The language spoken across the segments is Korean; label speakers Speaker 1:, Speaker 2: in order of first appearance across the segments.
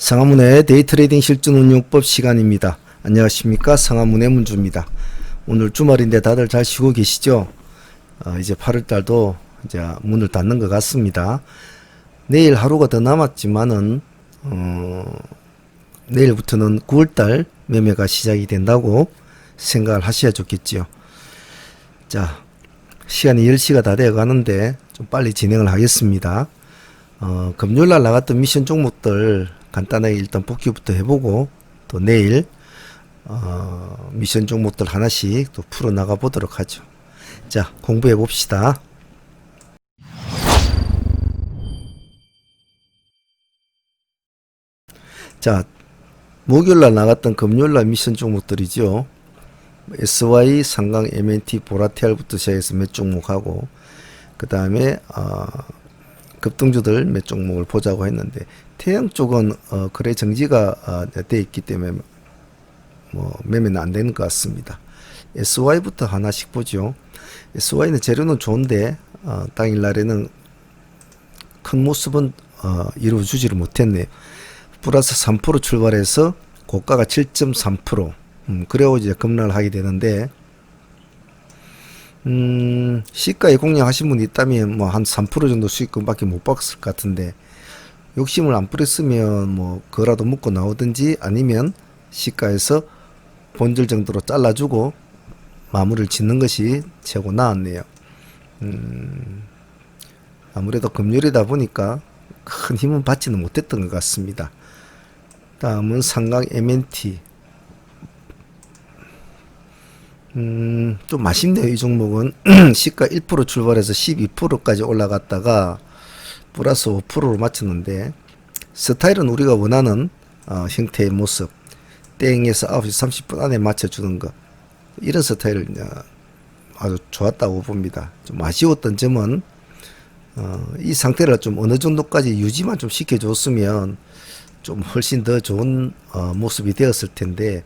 Speaker 1: 상하문의 데이트레이딩 실전운용법 시간입니다. 안녕하십니까, 상하문의 문주입니다. 오늘 주말인데 다들 잘 쉬고 계시죠? 이제 8월달도 이제 문을 닫는 것 같습니다. 내일 하루가 더 남았지만은 내일부터는 9월달 매매가 시작이 된다고 생각을 하셔야 좋겠지요. 자, 시간이 10시가 다 되어 가는데 좀 빨리 진행을 하겠습니다. 금요일날 나갔던 미션 종목들 간단하게 일단 복귀부터 해보고 또 내일 미션 종목들 하나씩 또 풀어 나가 보도록 하죠. 자, 공부해 봅시다. 자, 목요일날 나갔던 금요일날 미션 종목들이죠. SY, 상강, MNT, 보라티알부터 시작해서 몇 종목하고 그 다음에 급등주들 몇 종목을 보자고 했는데 태양 쪽은 거래 정지가 돼 있기 때문에 뭐 매매는 안 되는 것 같습니다. SY부터 하나씩 보죠. SY는 재료는 좋은데 당일날에는 큰 모습은 이루어주지를 못했네요. 플러스 3% 출발해서 고가가 7.3%. 그래야 이제 급락을 하게 되는데 시가에 공략하신 분이 있다면 뭐 한 3% 정도 수익금밖에 못 받았을 것 같은데 욕심을 안 부렸으면 뭐 그거라도 묶고 나오든지 아니면 시가에서 본질 정도로 잘라주고 마무리를 짓는 것이 최고 나았네요. 아무래도 금요일이다 보니까 큰 힘은 받지는 못했던 것 같습니다. 다음은 상강 MNT. 좀 맛있네요. 이 종목은 시가 1% 출발해서 12%까지 올라갔다가 플러스 5%로 마쳤는데 스타일은 우리가 원하는 형태의 모습, 땡에서 9시 30분 안에 맞춰주는 것, 이런 스타일을 아주 좋았다고 봅니다. 좀 아쉬웠던 점은 이 상태를 좀 어느 정도까지 유지만 좀 시켜줬으면 좀 훨씬 더 좋은 모습이 되었을 텐데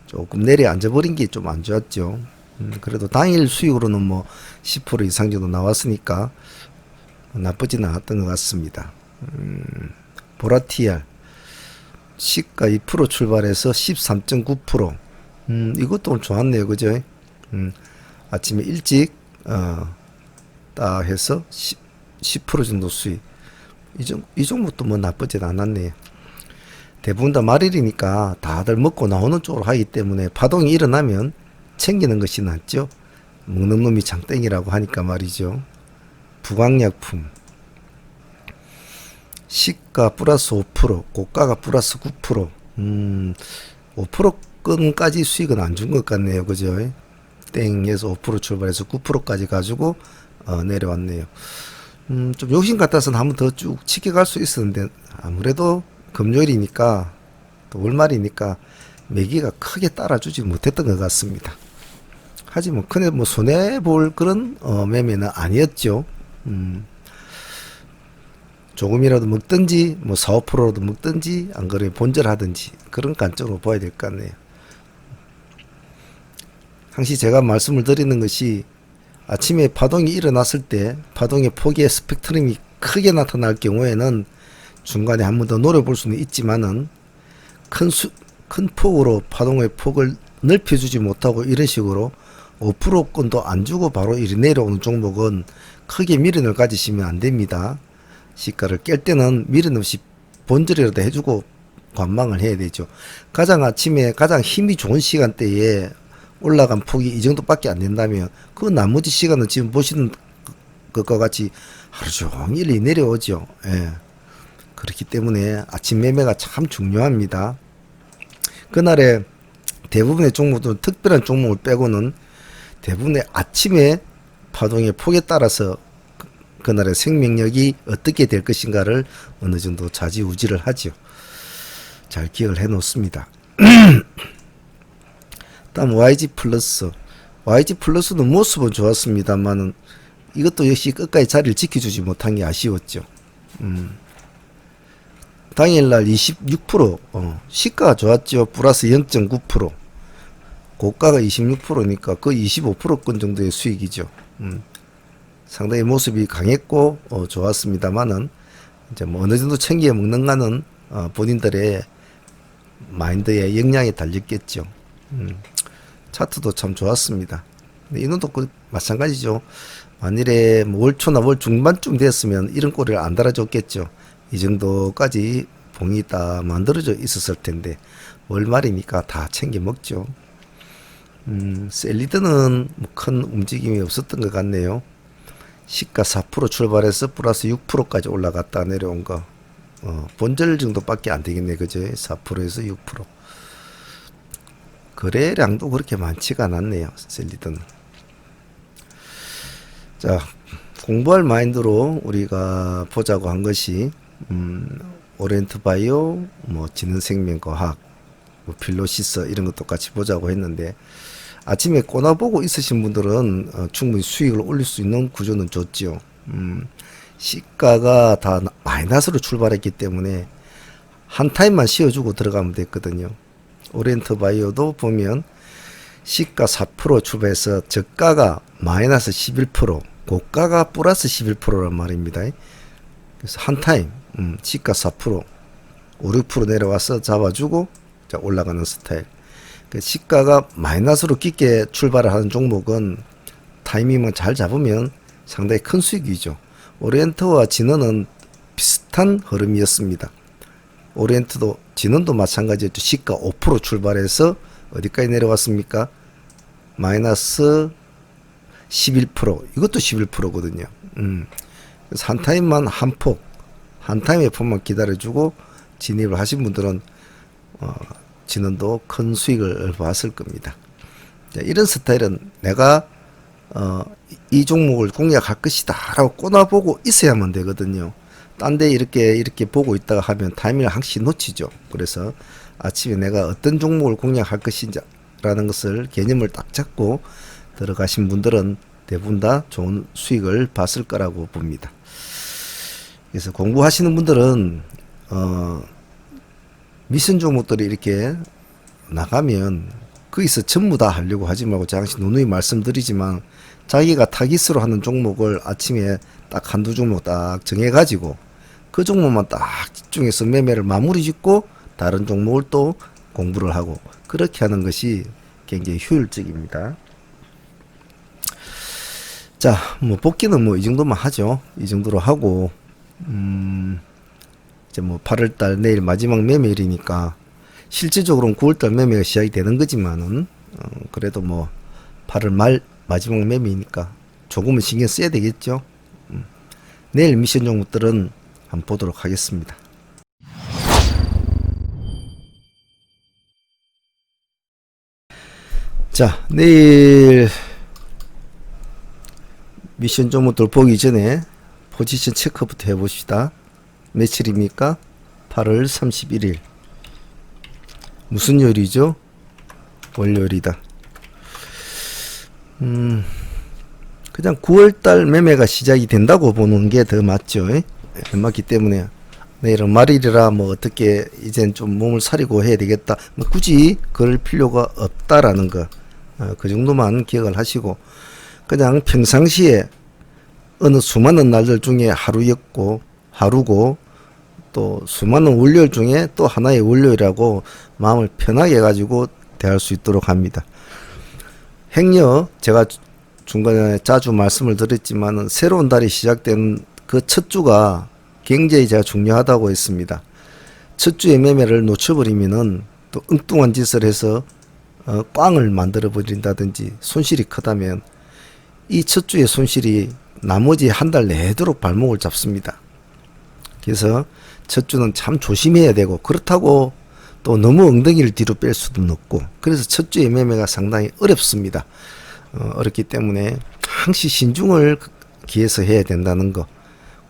Speaker 1: 조금 내려앉아버린 게 좀 안 좋았죠. 그래도 당일 수익으로는 뭐 10% 이상 정도 나왔으니까 나쁘지는 않았던 것 같습니다. 보라티알 시가 2% 출발해서 13.9%. 이것도 오늘 좋았네요. 그죠? 아침에 일찍 딱 해서 10% 정도 수익. 이 종목도 뭐 나쁘진 않았네요. 대부분 다 말일이니까 다들 먹고 나오는 쪽으로 하기 때문에 파동이 일어나면 챙기는 것이 낫죠. 먹는 놈이 장땡이라고 하니까 말이죠. 부강약품 시가 플러스 5%, 고가가 플러스 9%. 5%끈까지 수익은 안 준 것 같네요. 그죠? 땡에서 5% 출발해서 9%까지 가지고 내려왔네요. 좀 욕심 같아서는 한번 더 쭉 지켜갈 수 있었는데 아무래도 금요일이니까 또 월말이니까 매기가 크게 따라주지 못했던 것 같습니다. 하지만 큰일 뭐 손해볼 그런 매매는 아니었죠. 조금이라도 먹든지 뭐 4, 5%라도 먹든지 안 그래 본절하든지 그런 관점으로 봐야 될 것 같네요. 항시 제가 말씀을 드리는 것이 아침에 파동이 일어났을 때 파동의 폭의 스펙트럼이 크게 나타날 경우에는 중간에 한 번 더 노려볼 수는 있지만은 큰 폭으로 파동의 폭을 넓혀주지 못하고 이런 식으로 5%권도 안 주고 바로 이리 내려오는 종목은 크게 미련을 가지시면 안 됩니다. 시가를 깰 때는 미련 없이 본질이라도 해주고 관망을 해야 되죠. 가장 아침에 가장 힘이 좋은 시간대에 올라간 폭이 이 정도밖에 안 된다면 그 나머지 시간은 지금 보시는 것과 같이 하루 종일 내려오죠. 예. 그렇기 때문에 아침 매매가 참 중요합니다. 그날에 대부분의 종목들은 특별한 종목을 빼고는 대부분의 아침에 파동의 폭에 따라서 그날의 생명력이 어떻게 될 것인가를 어느 정도 좌지우지를 하죠. 잘 기억을 해 놓습니다. 다음 YG 플러스. YG 플러스는 모습은 좋았습니다만은 이것도 역시 끝까지 자리를 지켜주지 못한 게 아쉬웠죠. 당일날 26%, 시가가 좋았죠. 플러스 0.9%. 고가가 26%니까 거의 25%권 정도의 수익이죠. 상당히 모습이 강했고 좋았습니다만은 이제 뭐 어느 정도 챙겨 먹는가는 본인들의 마인드에 영향이 달렸겠죠. 차트도 참 좋았습니다. 근데 이놈도 마찬가지죠. 만일에 뭐 월초나 월 중반쯤 됐으면 이런 꼬리를 안 달아줬겠죠. 이 정도까지 봉이 딱 만들어져 있었을 텐데 월말이니까 다 챙겨 먹죠. 셀리드는 뭐 큰 움직임이 없었던 것 같네요. 시가 4% 출발해서 플러스 6%까지 올라갔다 내려온 거. 본절 정도밖에 안 되겠네. 그죠? 4%에서 6%. 거래량도 그렇게 많지가 않았네요. 셀리드는. 자, 공부할 마인드로 우리가 보자고 한 것이, 오리엔트 바이오, 뭐, 지능생명과학, 뭐 필로시스 이런 것도 같이 보자고 했는데, 아침에 꼬나보고 있으신 분들은 충분히 수익을 올릴 수 있는 구조는 좋죠. 시가가 다 마이너스로 출발했기 때문에 한 타임만 씌워주고 들어가면 됐거든요. 오리엔트 바이오도 보면 시가 4% 출발해서 저가가 마이너스 11%, 고가가 플러스 11%란 말입니다. 그래서 한 타임 시가 4%, 5, 6% 내려와서 잡아주고 자, 올라가는 스타일. 그 시가가 마이너스로 깊게 출발을 하는 종목은 타이밍만 잘 잡으면 상당히 큰 수익이죠. 오리엔트와 진원은 비슷한 흐름이었습니다. 오리엔트도 진원도 마찬가지였죠. 시가 5% 출발해서 어디까지 내려왔습니까? 마이너스 11%. 이것도 11%거든요. 그래서 한 타임만 한 폭, 한 타임의 폭만 기다려주고 진입을 하신 분들은 진원도 큰 수익을 봤을 겁니다. 자, 이런 스타일은 내가 이 종목을 공략할 것이다 라고 꼬나보고 있어야만 되거든요. 딴 데 이렇게 보고 있다가 하면 타이밍을 항상 놓치죠. 그래서 아침에 내가 어떤 종목을 공략할 것인지 라는 것을 개념을 딱 잡고 들어가신 분들은 대부분 다 좋은 수익을 봤을 거라고 봅니다. 그래서 공부하시는 분들은 미션 종목들이 이렇게 나가면 거기서 전부 다 하려고 하지 말고 잠시 누누이 말씀드리지만 자기가 타깃으로 하는 종목을 아침에 딱 한두 종목 딱 정해가지고 그 종목만 딱 집중해서 매매를 마무리 짓고 다른 종목을 또 공부를 하고 그렇게 하는 것이 굉장히 효율적입니다. 자, 뭐 복귀는 뭐 이 정도만 하죠. 이 정도로 하고 이제 뭐 8월달 내일 마지막 매매일이니까 실질적으로는 9월달 매매가 시작이 되는 거지만은 그래도 뭐 8월 말 마지막 매매이니까 조금은 신경 써야 되겠죠. 내일 미션 종목들은 한번 보도록 하겠습니다. 자, 내일 미션 종목들 보기 전에 포지션 체크부터 해봅시다. 며칠입니까? 8월 31일. 무슨 요일이죠? 월요일이다. 그냥 9월달 매매가 시작이 된다고 보는 게 더 맞죠. 맞기 때문에 내일은 말일이라 뭐 어떻게 이젠 좀 몸을 사리고 해야 되겠다. 뭐 굳이 그럴 필요가 없다라는 거. 그 정도만 기억을 하시고 그냥 평상시에 어느 수많은 날들 중에 하루고 또 수많은 월요일 중에 또 하나의 월요일이라고 마음을 편하게 가지고 대할 수 있도록 합니다. 행여 제가 중간에 자주 말씀을 드렸지만은 새로운 달이 시작된 그 첫 주가 굉장히 제가 중요하다고 했습니다. 첫 주의 매매를 놓쳐버리면은 또 엉뚱한 짓을 해서 꽝을 만들어 버린다든지 손실이 크다면 이 첫 주의 손실이 나머지 한 달 내도록 발목을 잡습니다. 그래서 첫 주는 참 조심해야 되고 그렇다고 또 너무 엉덩이를 뒤로 뺄 수도 없고 그래서 첫 주의 매매가 상당히 어렵습니다. 어렵기 때문에 항시 신중을 기해서 해야 된다는 거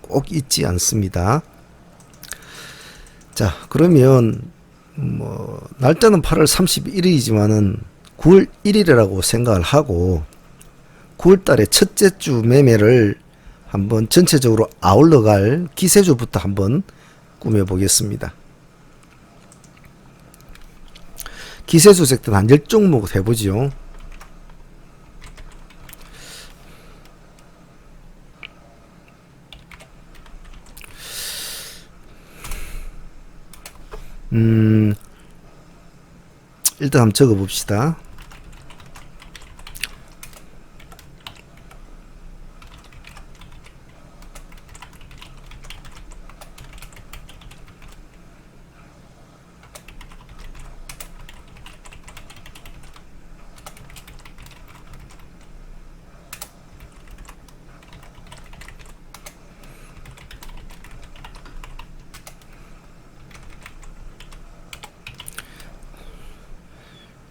Speaker 1: 꼭 잊지 않습니다. 자, 그러면 뭐 날짜는 8월 31일이지만은 9월 1일이라고 생각을 하고 9월 달에 첫째 주 매매를 한번 전체적으로 아울러 갈 기세주부터 한번 꾸며 보겠습니다. 기세주 섹터 한 10종목 해보죠. 음, 일단 한번 적어 봅시다.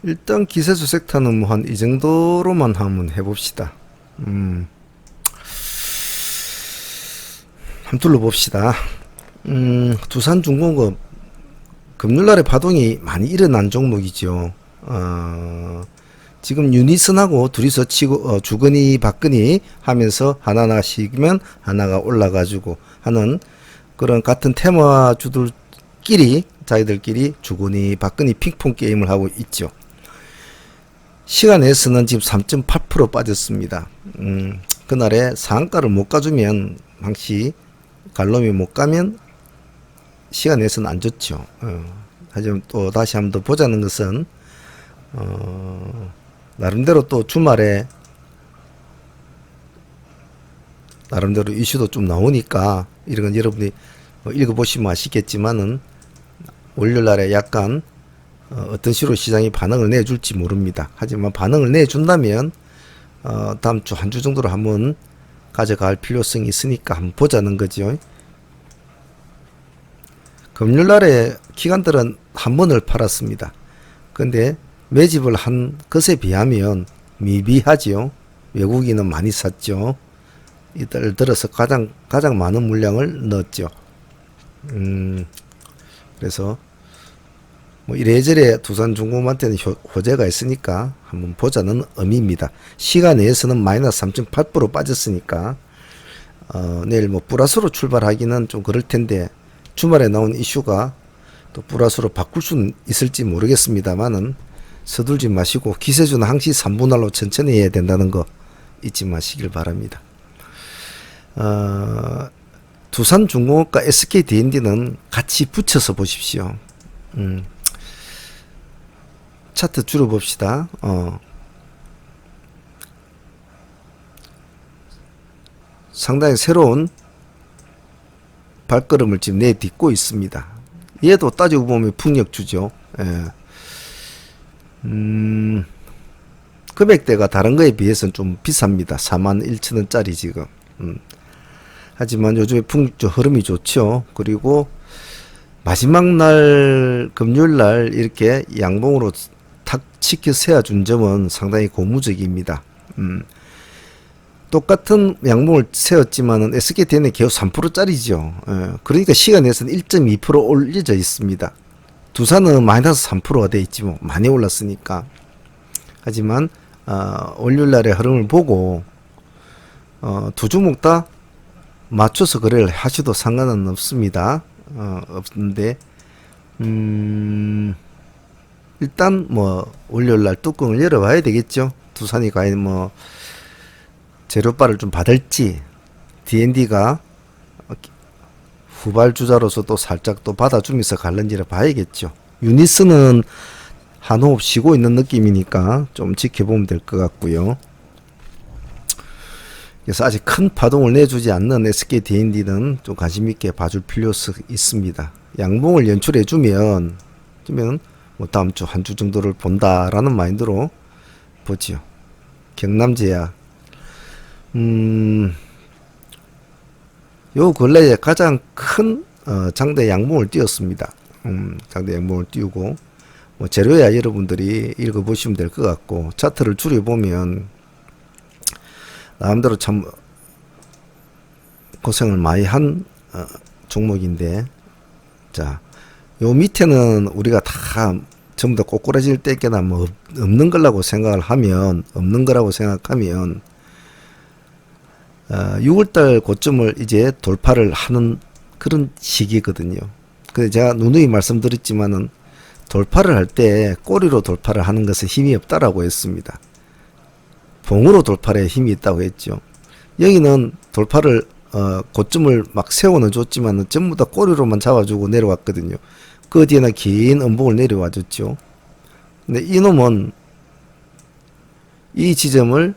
Speaker 1: 일단 기세수 섹터는 뭐 한 이 정도로만 한번 해봅시다. 한번 둘러봅시다. 두산중공업 금요일날에 파동이 많이 일어난 종목이죠. 지금 유니슨하고 둘이서 치고 주거니 받거니 하면서 하나씩이면 하나가 올라가지고 하는 그런 같은 테마주들끼리 자기들끼리 주거니 받거니 핑퐁 게임을 하고 있죠. 시간에서는 지금 3.8% 빠졌습니다. 그날에 상한가를 못 가주면 항시 갈놈이 못 가면 시간에서는 안 좋죠. 하지만 또 다시 한번 더 보자는 것은 나름대로 또 주말에 나름대로 이슈도 좀 나오니까 이런 건 여러분이 읽어보시면 아시겠지만은 월요일날에 약간 어떤 식으로 시장이 반응을 내줄지 모릅니다. 하지만 반응을 내준다면 다음 주 한 주 정도로 한번 가져갈 필요성이 있으니까 한번 보자는 거죠. 금요일날에 기관들은 한 번을 팔았습니다. 근데 매집을 한 것에 비하면 미비하지요. 외국인은 많이 샀죠. 이달 들어서 가장 많은 물량을 넣었죠. 그래서 뭐 이래저래 두산중공업한테는 호재가 있으니까 한번 보자는 의미입니다. 시간 내에서는 마이너스 3.8% 빠졌으니까 내일 뭐 플러스로 출발하기는 좀 그럴 텐데 주말에 나온 이슈가 또 플러스로 바꿀 수는 있을지 모르겠습니다만은 서둘지 마시고 기세주는 항시 3분할로 천천히 해야 된다는 거 잊지 마시길 바랍니다. 두산중공업과 SKD&D는 같이 붙여서 보십시오. 차트 줄여봅시다. 상당히 새로운 발걸음을 지금 내딛고 있습니다. 얘도 따지고 보면 풍력주죠. 예. 금액대가 다른 거에 비해서는 좀 비쌉니다. 41,000원짜리 지금. 하지만 요즘에 풍력주 흐름이 좋죠. 그리고 마지막 날 금요일 날 이렇게 양봉으로 탁 치켜 세워준 점은 상당히 고무적입니다. 똑같은 양봉을 세웠지만은 SKT는 계속 3%짜리죠. 그러니까 시간에서는 1.2% 올려져 있습니다. 두산은 마이너스 3%가 돼 있지 뭐 많이 올랐으니까. 하지만 월요일 날의 흐름을 보고 두 종목 다 맞춰서 거래를 하셔도 상관은 없습니다. 없는데 일단 뭐 월요일날 뚜껑을 열어봐야 되겠죠. 두산이 과연 뭐 재료바를 좀 받을지 D&D가 후발주자로서 또 살짝 또 받아주면서 갈는지를 봐야겠죠. 유니스는 한 호흡 쉬고 있는 느낌이니까 좀 지켜보면 될 것 같고요. 그래서 아직 큰 파동을 내주지 않는 SK D&D는 좀 관심 있게 봐줄 필요성이 있습니다. 양봉을 연출해주면 뭐 다음 주 한 주 정도를 본다라는 마인드로 보지요. 경남제약 요 근래에 가장 큰 장대 양봉을 띄웠습니다. 장대 양봉을 띄우고 뭐 재료야 여러분들이 읽어보시면 될 것 같고 차트를 줄여보면 나름대로 참 고생을 많이 한 종목인데 자, 요 밑에는 우리가 다 전부 다 꼬꾸라질 때게나 뭐 없는 거라고 생각을 하면 6월달 고점을 이제 돌파를 하는 그런 시기거든요. 근데 제가 누누이 말씀드렸지만은 돌파를 할 때 꼬리로 돌파를 하는 것은 힘이 없다라고 했습니다. 봉으로 돌파에 힘이 있다고 했죠. 여기는 돌파를 고점을 막 세워는 줬지만은 전부 다 꼬리로만 잡아주고 내려왔거든요. 그 뒤에는 긴 음봉을 내려와 줬죠. 근데 이놈은 이 지점을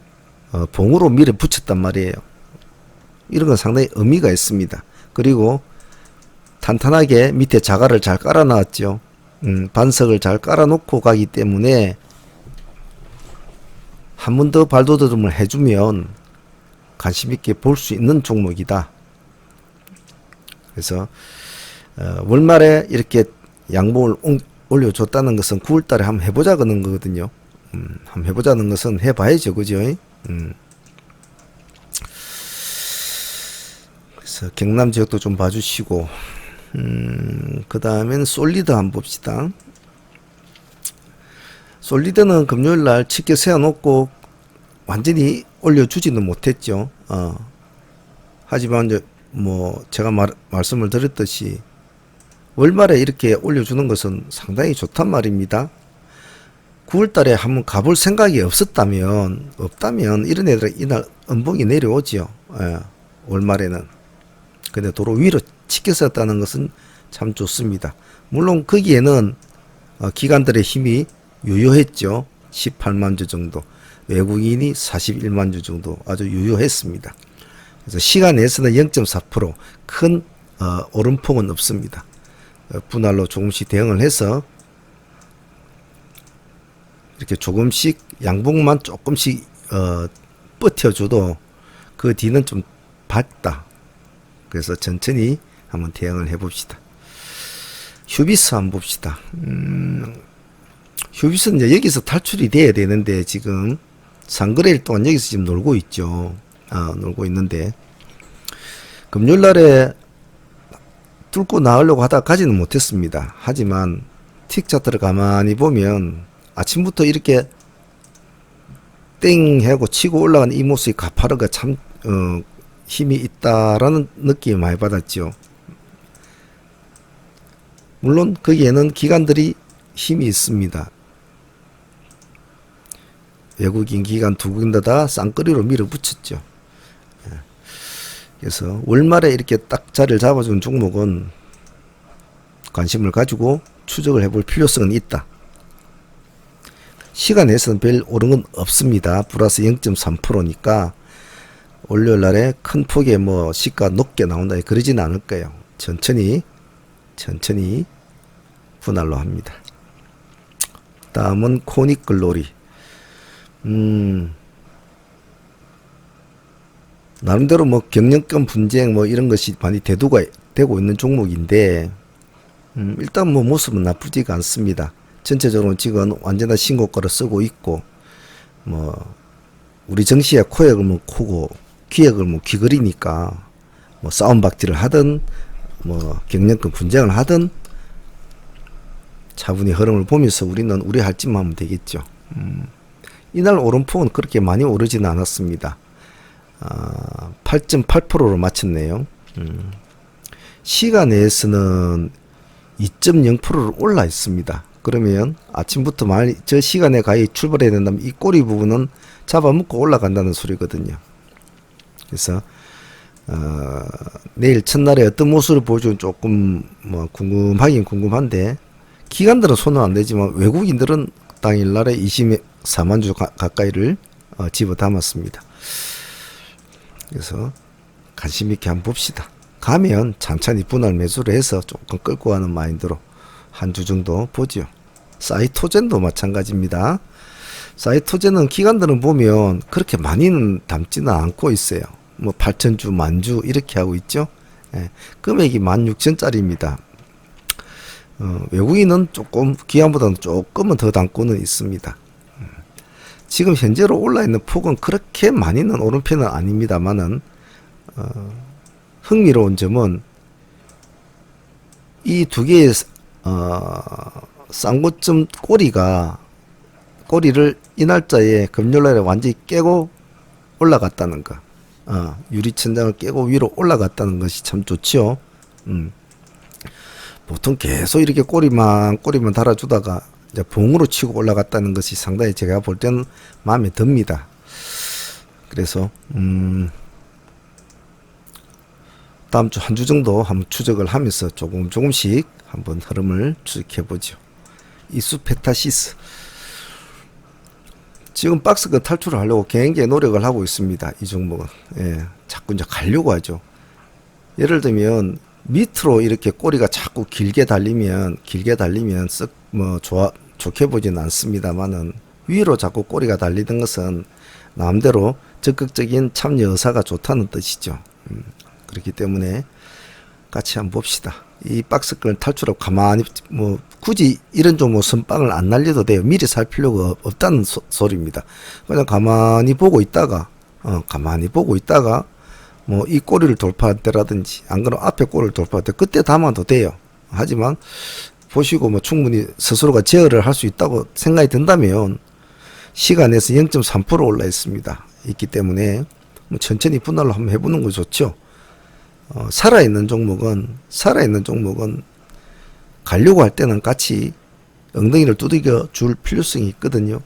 Speaker 1: 봉으로 밀어붙였단 말이에요. 이런 건 상당히 의미가 있습니다. 그리고 탄탄하게 밑에 자갈을 잘 깔아 놨죠. 반석을 잘 깔아 놓고 가기 때문에 한 번 더 발돋움을 해주면 관심 있게 볼 수 있는 종목이다. 그래서 월말에 이렇게 양봉을 올려줬다는 것은 9월달에 한번 해보자 그런 거거든요. 한번 해보자는 것은 해봐야죠, 그죠? 그래서 경남 지역도 좀 봐주시고, 그 다음엔 솔리드 한번 봅시다. 솔리드는 금요일날 치켜 세워놓고 완전히 올려주지는 못했죠. 하지만 이제 뭐 제가 말씀을 드렸듯이 월말에 이렇게 올려주는 것은 상당히 좋단 말입니다. 9월달에 한번 가볼 생각이 없다면 이런 애들은 이날 음봉이 내려오죠. 월말에는. 근데 도로 위로 치켜섰다는 것은 참 좋습니다. 물론 거기에는 기관들의 힘이 유효했죠. 18만 주 정도. 외국인이 41만 주 정도 아주 유효했습니다. 그래서 시간 내에서는 0.4% 큰 오름폭은 없습니다. 분할로 조금씩 대응을 해서 이렇게 조금씩 양봉만 조금씩 버텨줘도 그 뒤는 좀 밝다. 그래서 천천히 한번 대응을 해봅시다. 휴비스 한번 봅시다. 휴비스는 이제 여기서 탈출이 돼야 되는데 지금 상거래일 동안 여기서 지금 놀고 있죠. 놀고 있는데 금요일날에 뚫고 나오려고 하다가 가지는 못했습니다. 하지만 틱 차트를 가만히 보면 아침부터 이렇게 땡 하고 치고 올라간 이 모습이 가파르가 참 힘이 있다라는 느낌을 많이 받았죠. 물론 거기에는 기관들이 힘이 있습니다. 외국인 기관 두 군데 다 쌍끌이로 밀어붙였죠. 그래서 월말에 이렇게 딱 자리를 잡아준 종목은 관심을 가지고 추적을 해볼 필요성은 있다. 시간에서는 별 오른 건 없습니다. 플러스 0.3%니까 월요일 날에 큰 폭의 뭐 시가 높게 나온다 그러지는 않을 거예요. 천천히 분할로 합니다. 다음은 코닉 글로리. 나름대로 뭐 경영권 분쟁 뭐 이런 것이 많이 대두가 되고 있는 종목인데 일단 뭐 모습은 나쁘지가 않습니다. 전체적으로 지금 완전한 신고가를 쓰고 있고 뭐 우리 정시야 코에 걸면 코고 귀에 걸면 귀걸이니까 뭐 싸움박질을 하든 뭐 경영권 분쟁을 하든 차분히 흐름을 보면서 우리는 우리 할 짓만 하면 되겠죠. 이날 오름폭은 그렇게 많이 오르지는 않았습니다. 8.8%로 마쳤네요. 시간에서는 2.0%로 올라 있습니다. 그러면 아침부터 많이 저 시간에 가히 출발해야 된다면 이 꼬리 부분은 잡아먹고 올라간다는 소리거든요. 그래서 내일 첫날에 어떤 모습을 보여주면 조금 뭐 궁금하긴 궁금한데 기관들은 손은 안 대지만 외국인들은 당일날에 24만 주 가까이를 집어 담았습니다. 그래서 관심 있게 한번 봅시다. 가면 천천히 분할 매수를 해서 조금 끌고 가는 마인드로 한 주 정도 보죠. 사이토젠도 마찬가지입니다. 사이토젠은 기관들은 보면 그렇게 많이는 담지는 않고 있어요. 뭐 8,000주, 만주 이렇게 하고 있죠. 금액이 16,000짜리입니다. 외국인은 조금 기관보다는 조금은 더 담고는 있습니다. 지금 현재로 올라있는 폭은 그렇게 많이는 오른 편은 아닙니다만은 흥미로운 점은 이 두 개의 쌍고점 꼬리를 이 날짜에 금요일날에 완전히 깨고 올라갔다는 거. 유리천장을 깨고 위로 올라갔다는 것이 참 좋죠. 보통 계속 이렇게 꼬리만 달아주다가 이제 봉으로 치고 올라갔다는 것이 상당히 제가 볼 때는 마음에 듭니다. 그래서 다음 주 한 주 정도 한번 추적을 하면서 조금씩 한번 흐름을 추적해 보죠. 이수페타시스 지금 박스권 탈출을 하려고 굉장히 노력을 하고 있습니다. 이 종목은 자꾸 이제 가려고 하죠. 예를 들면 밑으로 이렇게 꼬리가 자꾸 길게 달리면 썩 좋게 보지는 않습니다만은 위로 자꾸 꼬리가 달리던 것은 나름대로 적극적인 참여 의사가 좋다는 뜻이죠. 그렇기 때문에 같이 한번 봅시다. 이 박스권을 탈출하고 가만히 굳이 이런 종목 선빵을 안 날려도 돼요. 미리 살 필요가 없다는 소리입니다. 그냥 가만히 보고 있다가 이 꼬리를 돌파할 때라든지 안 그러면 앞에 꼬리를 돌파할 때 그때 담아도 돼요. 하지만 보시고 충분히 스스로가 제어를 할 수 있다고 생각이 든다면 시간에서 0.3% 올라 있습니다. 있기 때문에 천천히 분할로 한번 해보는 거 좋죠. 살아있는 종목은 가려고 할 때는 같이 엉덩이를 두들겨 줄 필요성이 있거든요.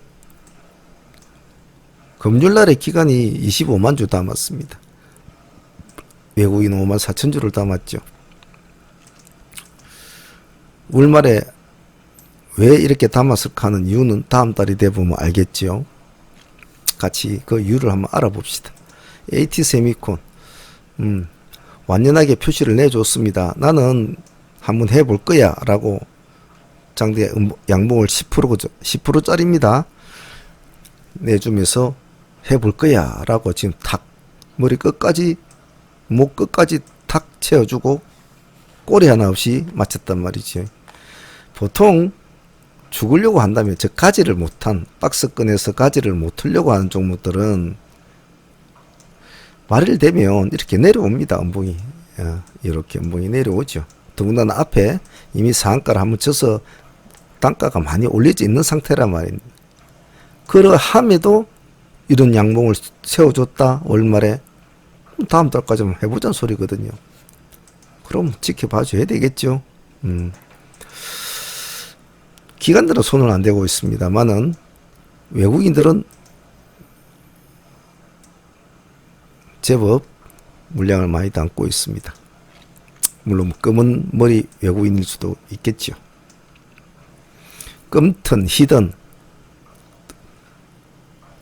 Speaker 1: 금요일날의 기간이 25만 주 담았습니다. 외국인 5만 4천 주를 담았죠. 월말에 왜 이렇게 담았을까 하는 이유는 다음 달이 되보면 알겠죠. 같이 그 이유를 한번 알아봅시다. AT세미콘 완연하게 표시를 내줬습니다. 나는 한번 해볼 거야 라고 장대 양봉을 10%짜리입니다. 내주면서 해볼 거야 라고 지금 탁 머리 끝까지 목 끝까지 탁 채워주고 꼬리 하나 없이 맞췄단 말이죠. 보통 죽으려고 한다면 즉 가지를 못한 박스권에서 가지를 못 틀려고 하는 종목들은 말일 되면 이렇게 내려옵니다. 음봉이 이렇게 음봉이 내려오죠. 더군다나 앞에 이미 상한가를 한번 쳐서 단가가 많이 올려져 있는 상태란 말입니다. 그러함에도 이런 양봉을 세워줬다 월말에 다음 달까지 한번 해보자는 소리거든요. 그럼 지켜봐 줘야 되겠죠. 기관들은 손을 안 대고 있습니다만은 외국인들은 제법 물량을 많이 담고 있습니다. 물론 검은 머리 외국인일 수도 있겠죠. 검든 희든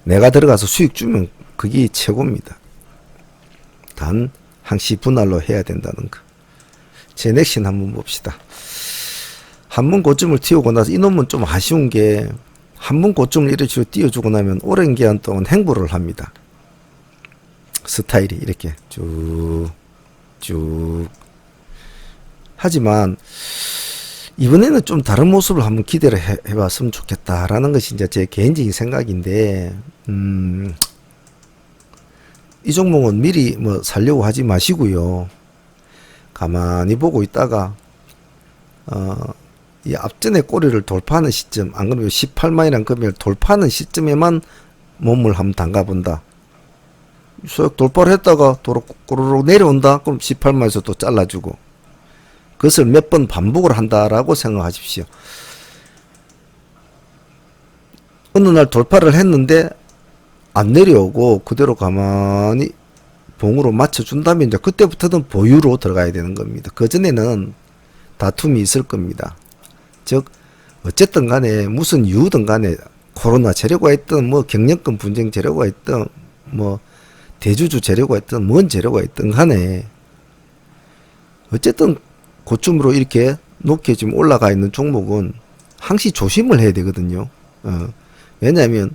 Speaker 1: 내가 들어가서 수익 주면 그게 최고입니다. 단 항시 분할로 해야 된다는 거. 제넥신 한번 봅시다. 한 번 고점을 띄우고 나서 이놈은 좀 아쉬운 게 한 번 고점을 이런 식으로 띄워주고 나면 오랜 기간 동안 행보를 합니다. 스타일이 이렇게 쭉 하지만 이번에는 좀 다른 모습을 한번 기대를 해봤으면 좋겠다라는 것이 이제 제 개인적인 생각인데 이 종목은 미리 살려고 하지 마시고요. 가만히 보고 있다가 이 앞전에 꼬리를 돌파하는 시점, 안 그러면 18만이라는 금액을 돌파하는 시점에만 몸을 한번 담가본다. 소액 돌파를 했다가 도로록 내려온다. 그럼 18만에서 또 잘라주고 그것을 몇 번 반복을 한다라고 생각하십시오. 어느 날 돌파를 했는데 안 내려오고 그대로 가만히 봉으로 맞춰준다면 이제 그때부터는 보유로 들어가야 되는 겁니다. 그전에는 다툼이 있을 겁니다. 즉 어쨌든 간에 무슨 이유든 간에 코로나 재료가 있든 경영권 분쟁 재료가 있든 대주주 재료가 있든 뭔 재료가 있든 간에 어쨌든 고점으로 이렇게 높게 지금 올라가 있는 종목은 항시 조심을 해야 되거든요. 왜냐하면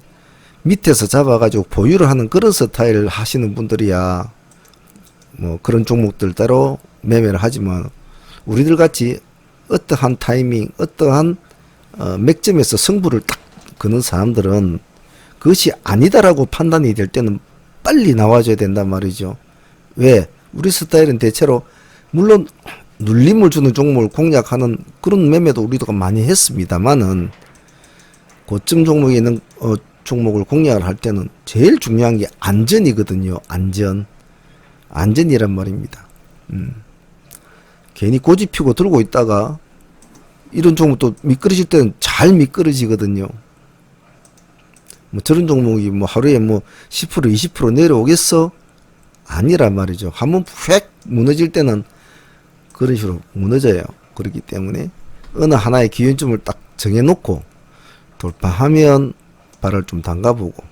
Speaker 1: 밑에서 잡아가지고 보유를 하는 그런 스타일을 하시는 분들이야 그런 종목들 따로 매매를 하지만 우리들 같이 어떠한 타이밍 어떠한 맥점에서 승부를 딱 거는 사람들은 그것이 아니다라고 판단이 될 때는 빨리 나와줘야 된단 말이죠. 왜? 우리 스타일은 대체로 물론 눌림을 주는 종목을 공략하는 그런 매매도 우리도 많이 했습니다만은 고점 종목에 있는 종목을 공략을 할 때는 제일 중요한 게 안전이거든요. 안전이란 말입니다. 괜히 고집 피고 들고 있다가 이런 종목도 미끄러질 때는 잘 미끄러지거든요. 저런 종목이 하루에 10% 20% 내려오겠어? 아니란 말이죠. 한번 획 무너질 때는 그런 식으로 무너져요. 그렇기 때문에 어느 하나의 기준점을 딱 정해놓고 돌파하면 발을 좀 담가보고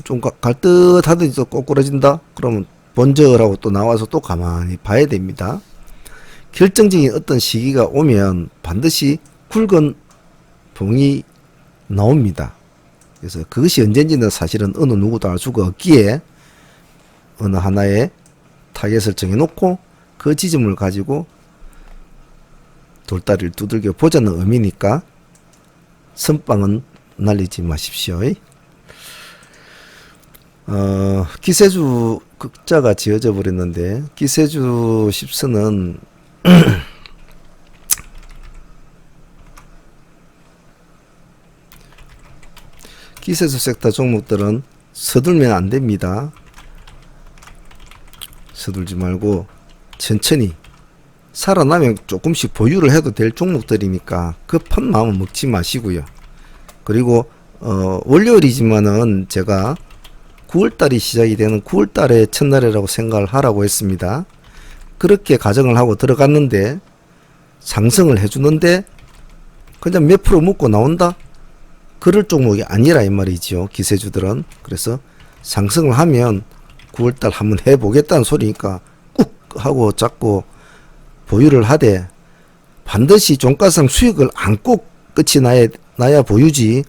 Speaker 1: 좀 갈듯하더니 또 꼬꾸라진다? 그러면 번져라고 또 나와서 또 가만히 봐야 됩니다. 결정적인 어떤 시기가 오면 반드시 굵은 봉이 나옵니다. 그래서 그것이 언젠지는 사실은 어느 누구도 알 수가 없기에 어느 하나의 타겟을 정해놓고 그 지점을 가지고 돌다리를 두들겨 보자는 의미니까 선빵은 날리지 마십시오. 기세주 극자가 지어져 버렸는데 기세주 10선은 기세주 섹터 종목들은 서둘면 안 됩니다. 서둘지 말고 천천히 살아나면 조금씩 보유를 해도 될 종목들이니까 급한 마음은 먹지 마시고요. 그리고 월요일이지만은 제가 9월달이 시작이 되는 9월달의 첫날이라고 생각을 하라고 했습니다. 그렇게 가정을 하고 들어갔는데 상승을 해주는데 그냥 몇 프로 먹고 나온다? 그럴 종목이 아니라 이 말이죠. 기세주들은. 그래서 상승을 하면 9월달 한번 해보겠다는 소리니까 꾹 하고 잡고 보유를 하되 반드시 종가상 수익을 안고 끝이 나야 보유지.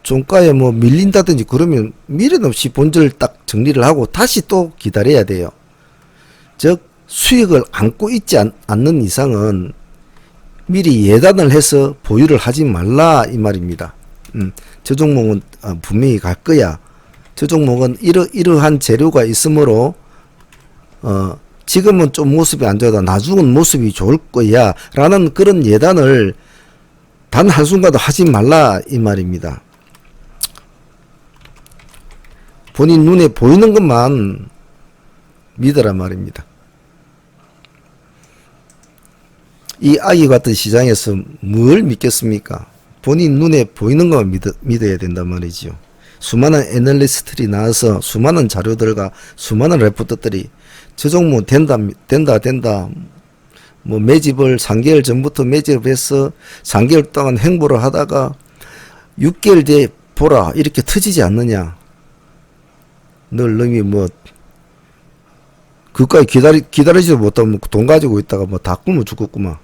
Speaker 1: 종가에 뭐 밀린다든지 그러면 미련 없이 본질 딱 정리를 하고 다시 또 기다려야 돼요. 즉 수익을 안고 있지 않는 이상은 미리 예단을 해서 보유를 하지 말라 이 말입니다. 저 종목은 분명히 갈 거야. 저 종목은 이러한 재료가 있으므로 지금은 좀 모습이 안 좋다. 나중은 모습이 좋을 거야. 라는 그런 예단을 단 한순간도 하지 말라 이 말입니다. 본인 눈에 보이는 것만 믿으라 말입니다. 이 아기 같은 시장에서 뭘 믿겠습니까? 본인 눈에 보이는 것만 믿어야 된단 말이죠. 수많은 애널리스트들이 나와서 수많은 자료들과 수많은 레포트들이 저 종목 된다 뭐 매집을 3개월 전부터 매집해서 3개월 동안 행보를 하다가 6개월 뒤에 보라 이렇게 터지지 않느냐. 늘 놈이 뭐 그까지 기다리지도 못하면 돈 가지고 있다가 뭐 다 굶어 죽었구만.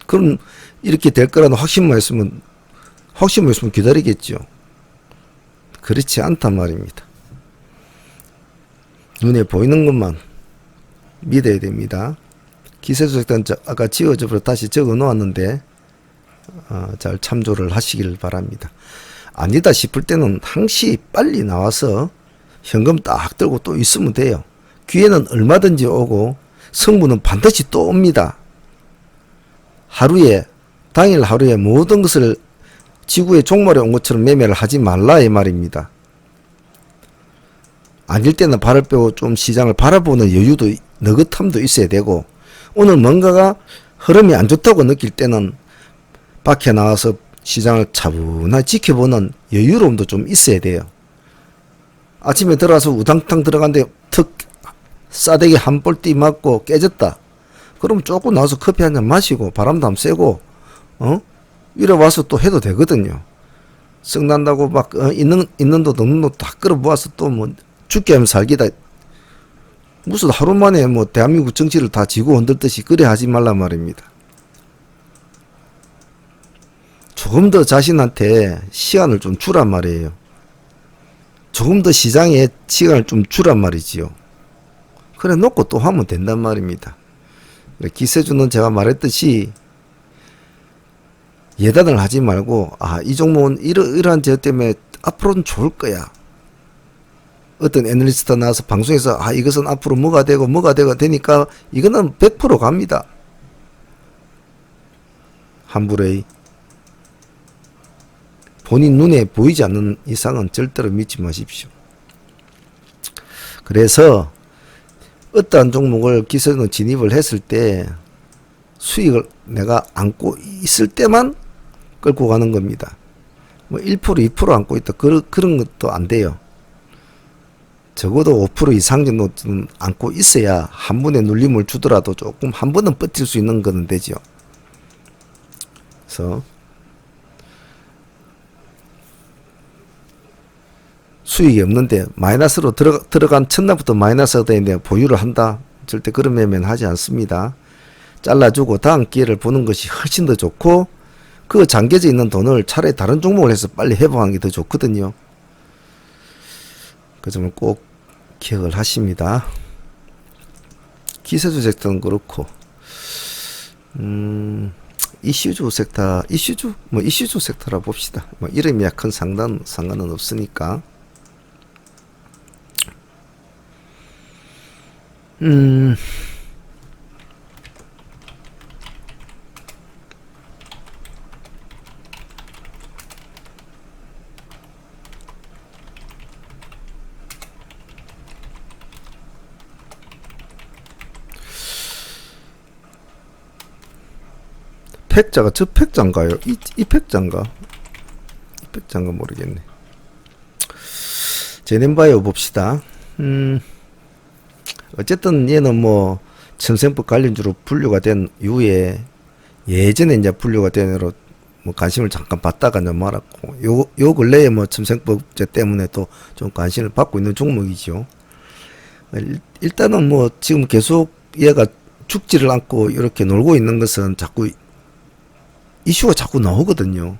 Speaker 1: 그럼 이렇게 될 거라는 확신만 있으면 기다리겠죠. 그렇지 않단 말입니다. 눈에 보이는 것만 믿어야 됩니다. 기세주색단 아까 지워져 다시 적어 놓았는데 잘 참조를 하시길 바랍니다. 아니다 싶을 때는 항시 빨리 나와서 현금 딱 들고 또 있으면 돼요. 기회는 얼마든지 오고 성부는 반드시 또 옵니다. 당일 하루에 모든 것을 지구의 종말에 온 것처럼 매매를 하지 말라 이 말입니다. 아닐 때는 발을 빼고 좀 시장을 바라보는 여유도 느긋함도 있어야 되고 오늘 뭔가가 흐름이 안 좋다고 느낄 때는 밖에 나와서 시장을 차분하게 지켜보는 여유로움도 좀 있어야 돼요. 아침에 들어가서 우당탕 들어간데 턱 싸대기 한 볼띠 맞고 깨졌다. 그럼 조금 나와서 커피 한잔 마시고 바람도 한번 쐬고 이래 와서 또 해도 되거든요. 썩 난다고 막 있는 돈 없는 돈 다 끌어 모아서 또 뭐 죽게 하면 살기다. 무슨 하루 만에 뭐 대한민국 정치를 다 지고 흔들듯이 그래 하지 말라 말입니다. 조금 더 자신한테 시간을 좀 주란 말이에요. 조금 더 시장에 시간을 좀 주란 말이지요. 그래 놓고 또 하면 된단 말입니다. 기세주는 제가 말했듯이 예단을 하지 말고 이 종목은 이러한 제어 때문에 앞으로는 좋을 거야. 어떤 애널리스트가 나와서 방송에서 이것은 앞으로 뭐가 되고 되니까 이거는 100% 갑니다. 함부로 본인 눈에 보이지 않는 이상은 절대로 믿지 마십시오. 그래서 어떠한 종목을 기세는 진입을 했을 때 수익을 내가 안고 있을 때만 끌고 가는 겁니다. 뭐 1% 2% 안고 있다 그런 것도 안 돼요. 적어도 5% 이상 정도는 안고 있어야 한 번에 눌림을 주더라도 조금 한 번은 버틸 수 있는 거는 되죠. 그래서 수익이 없는데 마이너스로 들어간 첫날부터 마이너스가 되는데 보유를 한다. 절대 그런 매매는 하지 않습니다. 잘라주고 다음 기회를 보는 것이 훨씬 더 좋고 그 잠겨져 있는 돈을 차라리 다른 종목을 해서 빨리 회복하는 게 더 좋거든요. 그 점을 꼭 기억을 하십니다. 기세주 섹터는 그렇고 이슈주 섹터, 이슈주 섹터라 봅시다. 이름이 큰 상관은 없으니까. 팩자가 저 팩자인가요? 이 팩자인가? 이 팩자인가 모르겠네. 제넨바이오 봅시다. 어쨌든 얘는 뭐 첨생법 관련주로 분류가 된 이후에 예전에 이제 분류가 된 대로 뭐 관심을 잠깐 받다가 좀 말았고 요 근래에 뭐 첨생법제 때문에 또 좀 관심을 받고 있는 종목이죠. 일단은 뭐 지금 계속 얘가 죽지를 않고 이렇게 놀고 있는 것은 자꾸 이슈가 자꾸 나오거든요.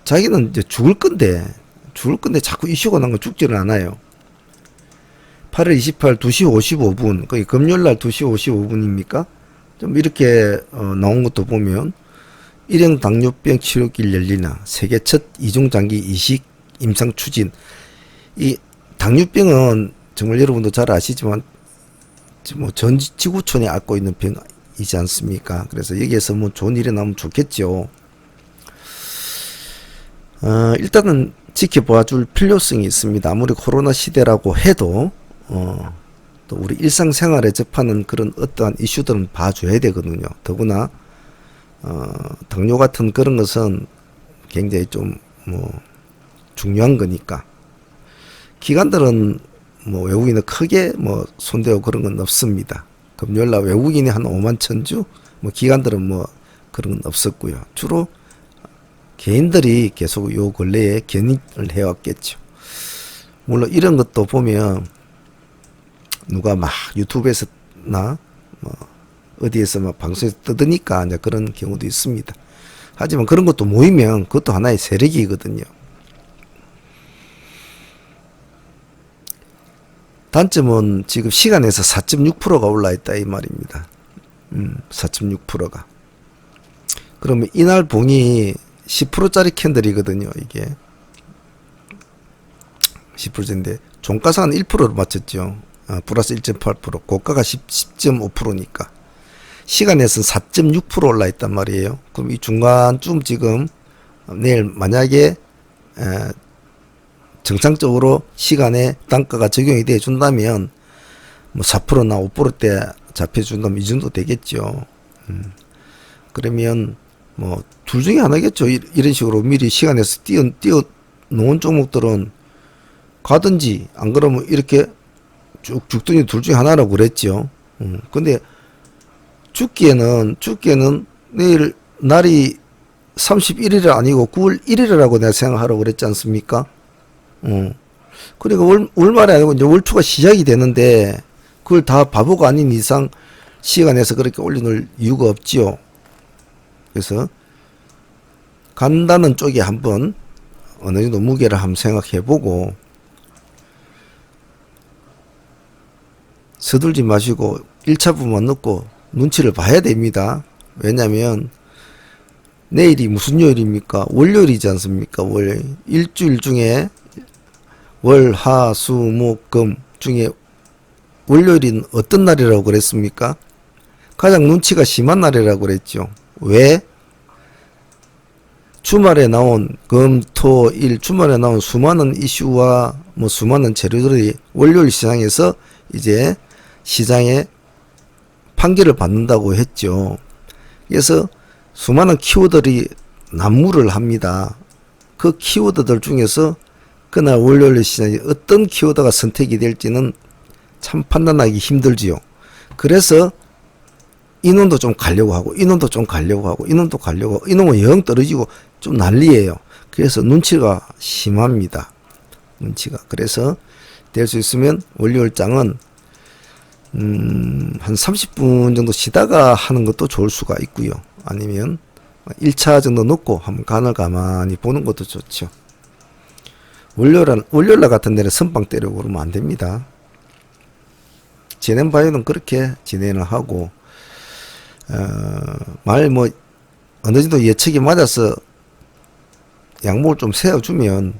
Speaker 1: 자기는 이제 죽을 건데 자꾸 이슈가 난 거 죽지를 않아요. 8월 28일 2시 55분, 거의 금요일날 2시 55분입니까? 좀 이렇게 나온 것도 보면 일형 당뇨병 치료길 열리나 세계 첫 이중장기 이식 임상 추진. 이 당뇨병은 정말 여러분도 잘 아시지만 뭐 전 지구촌이 앓고 있는 병이지 않습니까? 그래서 여기에서 뭐 좋은 일이 나오면 좋겠죠. 일단은 지켜봐줄 필요성이 있습니다. 아무리 코로나 시대라고 해도 또 우리 일상생활에 접하는 그런 어떠한 이슈들은 봐줘야 되거든요. 더구나 당뇨 같은 그런 것은 굉장히 좀 뭐 중요한 거니까. 기관들은 뭐 외국인은 크게 뭐 손대고 그런 건 없습니다. 금요일날 외국인이 한 5만 천주, 뭐 기관들은 뭐 그런 건 없었고요. 주로 개인들이 계속 요 근래에 견인을 해왔겠죠. 물론 이런 것도 보면 누가 막 유튜브에서나 뭐 어디에서 막 방송에서 떠드니까 이제 그런 경우도 있습니다. 하지만 그런 것도 모이면 그것도 하나의 세력이거든요. 단점은 지금 시간에서 4.6%가 올라있다 이 말입니다. 4.6%가. 그러면 이날 봉이 10%짜리 캔들이거든요. 이게 10%인데 종가상은 1%로 맞췄죠. 플러스 1.8%, 고가가 10.5%니까 시간에서는 4.6% 올라있단 말이에요. 그럼 이 중간쯤 지금 내일 만약에 정상적으로 시간에 단가가 적용이 돼 준다면 뭐 4%나 5%대 잡혀준다면 이 정도 되겠죠. 그러면 뭐 둘 중에 하나겠죠. 이런 식으로 미리 시간에서 띄워 놓은 종목들은 가든지 안 그러면 이렇게 쭉 죽더니 둘 중에 하나라고 그랬죠. 근데 죽기에는 내일 날이 31일이 아니고 9월 1일이라고 내가 생각하라고 그랬지 않습니까? 그러니까 월말이 아니고 이제 월초가 시작이 되는데 그걸 다 바보가 아닌 이상 시간에서 그렇게 올려놓을 이유가 없지요. 그래서 간다는 쪽에 한번 어느 정도 무게를 한번 생각해 보고 서둘지 마시고 1차 부만 넣고 눈치를 봐야 됩니다. 왜냐면 내일이 무슨 요일입니까? 월요일이지 않습니까? 일주일 중에 월, 화, 수, 목, 금 중에 월요일은 어떤 날이라고 그랬습니까? 가장 눈치가 심한 날이라고 그랬죠. 왜? 주말에 나온 금, 토, 일 주말에 나온 수많은 이슈와 뭐 수많은 재료들이 월요일 시장에서 이제 시장에 판결을 받는다고 했죠. 그래서 수많은 키워드들이 난무를 합니다. 그 키워드들 중에서 그날 월요일 시장이 어떤 키워드가 선택이 될지는 참 판단하기 힘들지요. 그래서 인원도 좀 가려고 하고, 인원도 좀 가려고 하고, 인원도 가려고 하고, 인원은 영 떨어지고 좀 난리예요. 그래서 눈치가 심합니다. 눈치가. 그래서 될 수 있으면 월요일장은 한 30분 정도 쉬다가 하는 것도 좋을 수가 있고요. 아니면 1차 정도 넣고 한번 간을 가만히 보는 것도 좋죠. 월요일 같은 데는 선빵 때리고 그러면 안 됩니다. 진행바이오는 그렇게 진행을 하고, 어느 정도 예측이 맞아서 양목을 좀 세워주면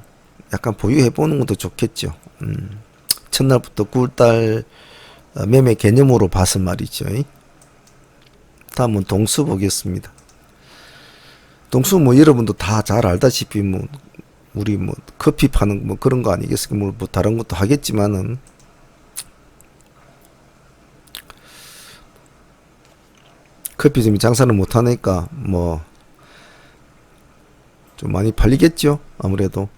Speaker 1: 약간 보유해보는 것도 좋겠죠. 첫날부터 9월달 매매 개념으로 봐서 말이죠. 다음은 동수 보겠습니다. 동수 여러분도 다 잘 알다시피 우리 커피 파는 그런 거 아니겠습니까? 뭐 다른 것도 하겠지만은 커피점이 장사를 못 하니까 좀 많이 팔리겠죠. 아무래도.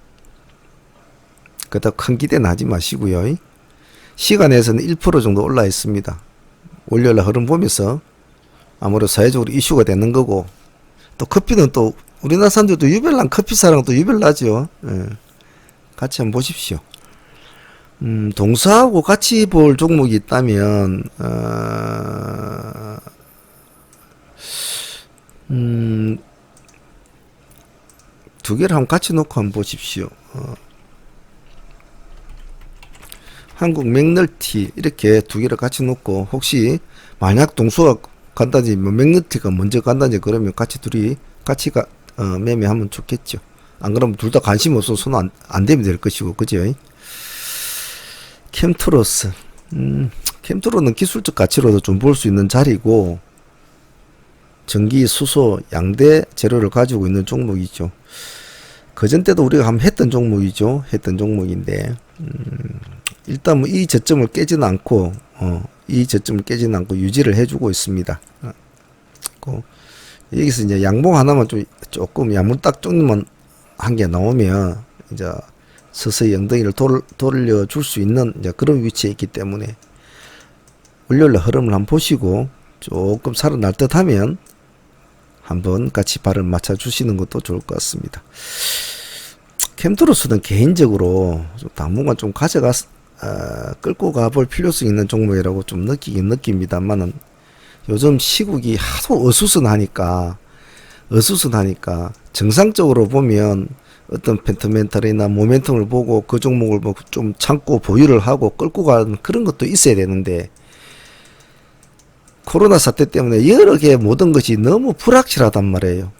Speaker 1: 그렇다고 큰 기대는 하지 마시고요. 시간에서는 1% 정도 올라 있습니다. 월요일날 흐름 보면서 아무래도 사회적으로 이슈가 되는 거고, 또 커피는 또 우리나라 사람들도 유별난 커피 사랑 또 유별나죠. 예. 같이 한번 보십시오. 동사하고 같이 볼 종목이 있다면 두 개를 한번 같이 놓고 한번 보십시오. 한국 맥널티 이렇게 두 개를 같이 놓고, 혹시 만약 동수가 간다든지 맥널티가 먼저 간다든지 그러면 같이 둘이 같이 매매하면 좋겠죠. 안 그러면 둘 다 관심 없어서 손 안 대면 될 것이고, 그죠? 캠트로스. 캠트로는 기술적 가치로도 좀 볼 수 있는 자리고, 전기, 수소, 양대 재료를 가지고 있는 종목이죠. 그전 때도 우리가 한번 했던 종목이죠. 했던 종목인데, 일단 이 저점을 깨지는 않고, 유지를 해주고 있습니다. 여기서 이제 양봉 하나만 조금 야물딱 쪽만 한 개 나오면 이제 서서히 엉덩이를 돌려줄 수 있는 이제 그런 위치에 있기 때문에, 월요일 흐름을 한번 보시고 조금 살아날 듯 하면 한번 같이 발을 맞춰 주시는 것도 좋을 것 같습니다. 캠트로스는 개인적으로 좀 당분간 좀 끌고 가볼 필요성이 있는 종목이라고 좀 느끼긴 느낍니다만은, 요즘 시국이 하도 어수선하니까 정상적으로 보면 어떤 펜트멘탈이나 모멘텀을 보고 그 종목을 좀 참고 보유를 하고 끌고 가는 그런 것도 있어야 되는데, 코로나 사태 때문에 여러 개 모든 것이 너무 불확실하단 말이에요.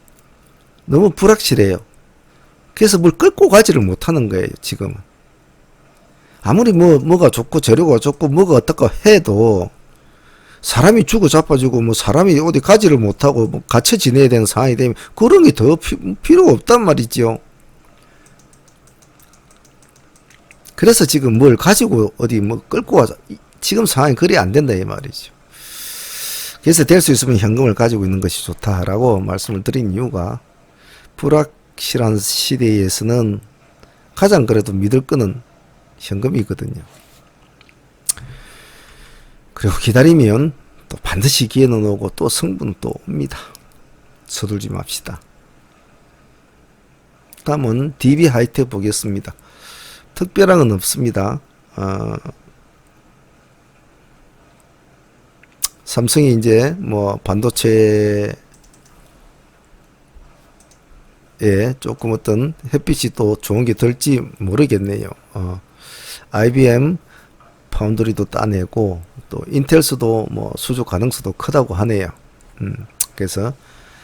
Speaker 1: 너무 불확실해요. 그래서 뭘 끌고 가지를 못하는 거예요, 지금은. 아무리 뭐가 좋고 재료가 좋고 뭐가 어떻고 해도 사람이 죽어 자빠지고 사람이 어디 가지를 못하고 갇혀 지내야 되는 상황이 되면 그런 게 더 필요가 없단 말이죠. 그래서 지금 뭘 가지고 어디 끌고 가자, 지금 상황이 그리 안 된다 이 말이죠. 그래서 될 수 있으면 현금을 가지고 있는 것이 좋다라고 말씀을 드린 이유가, 불확실한 시대에서는 가장 그래도 믿을 거는 현금이거든요. 그리고 기다리면 또 반드시 기회는 오고 또 성분은 또 옵니다. 서둘지 맙시다. 다음은 DB 하이텍 보겠습니다. 특별한 건 없습니다. 삼성이 이제 반도체에 조금 어떤 햇빛이 또 좋은 게 될지 모르겠네요. IBM 파운드리도 따내고, 또 인텔스도 수주 가능성도 크다고 하네요. 그래서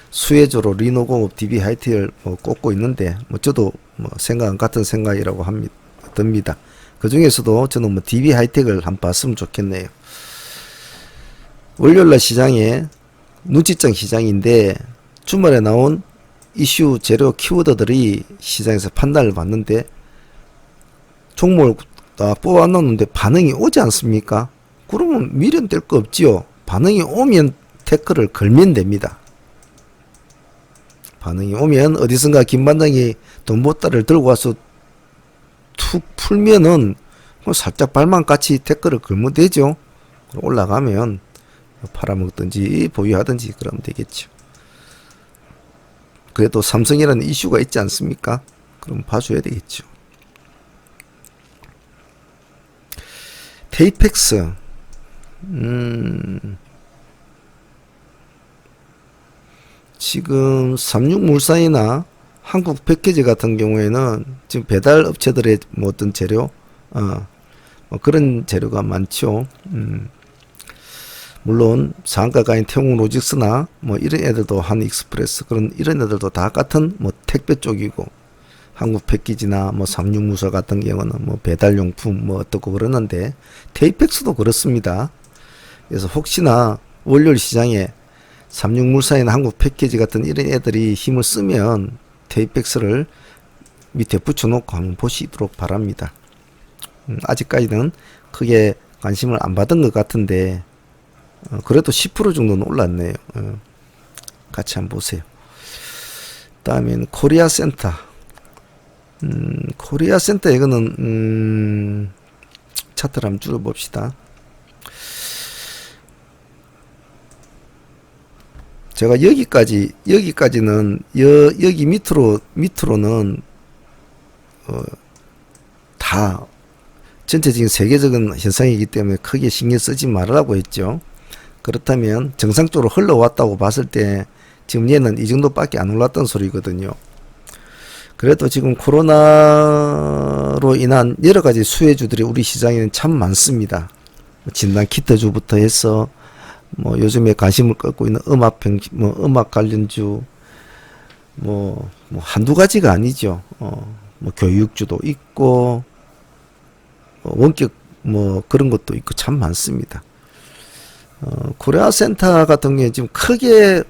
Speaker 1: 수혜주로 리노공업 DB 하이텍을 꼽고 있는데, 저도 생각은 같은 생각이라고 듭니다. 그 중에서도 저는 DB 하이텍을 한번 봤으면 좋겠네요. 월요일날 시장에 눈치장 시장인데, 주말에 나온 이슈 재료 키워드들이 시장에서 판단을 받는데, 종목을 다 뽑아놓는데 반응이 오지 않습니까? 그러면 미련될 거 없지요. 반응이 오면 태클을 걸면 됩니다. 반응이 오면 어디선가 김반장이 돈보따를 들고 와서 풀면은 뭐 살짝 발만 같이 댓글을 걸면 되죠. 올라가면 팔아먹든지 보유하든지 그러면 되겠죠. 그래도 삼성이라는 이슈가 있지 않습니까? 그럼 봐줘야 되겠죠. 테이펙스 지금 삼육물산이나 한국 패키지 같은 경우에는 지금 배달 업체들의 뭐 어떤 재료 뭐 그런 재료가 많죠. 물론 상가가인 태웅로직스나 뭐 이런 애들도 한익스프레스 그런 이런 애들도 다 같은 뭐 택배 쪽이고, 한국 패키지나 뭐 삼육무사 같은 경우는 뭐 배달용품 뭐 어떻고 그러는데 테이펙스도 그렇습니다. 그래서 혹시나 월요일 시장에 삼육물산이나 한국 패키지 같은 이런 애들이 힘을 쓰면 테이펙스를 밑에 붙여놓고 한번 보시도록 바랍니다. 아직까지는 크게 관심을 안 받은 것 같은데 그래도 10% 정도는 올랐네요. 같이 한번 보세요. 다음엔 코리아센터. 코리아센터 이거는 차트를 한번 줄여봅시다. 제가 여기까지는 여기 밑으로는 다 전체적인 세계적인 현상이기 때문에 크게 신경 쓰지 말라고 했죠. 그렇다면 정상적으로 흘러왔다고 봤을 때 지금 얘는 이 정도밖에 안 올랐던 소리거든요. 그래도 지금 코로나로 인한 여러 가지 수혜주들이 우리 시장에는 참 많습니다. 진단 키트주부터 해서 뭐 요즘에 관심을 끌고 있는 음악 관련주 뭐 한두 가지가 아니죠. 뭐 교육주도 있고 원격 뭐 그런 것도 있고 참 많습니다. 코리아센터 같은 경우에 지금 크게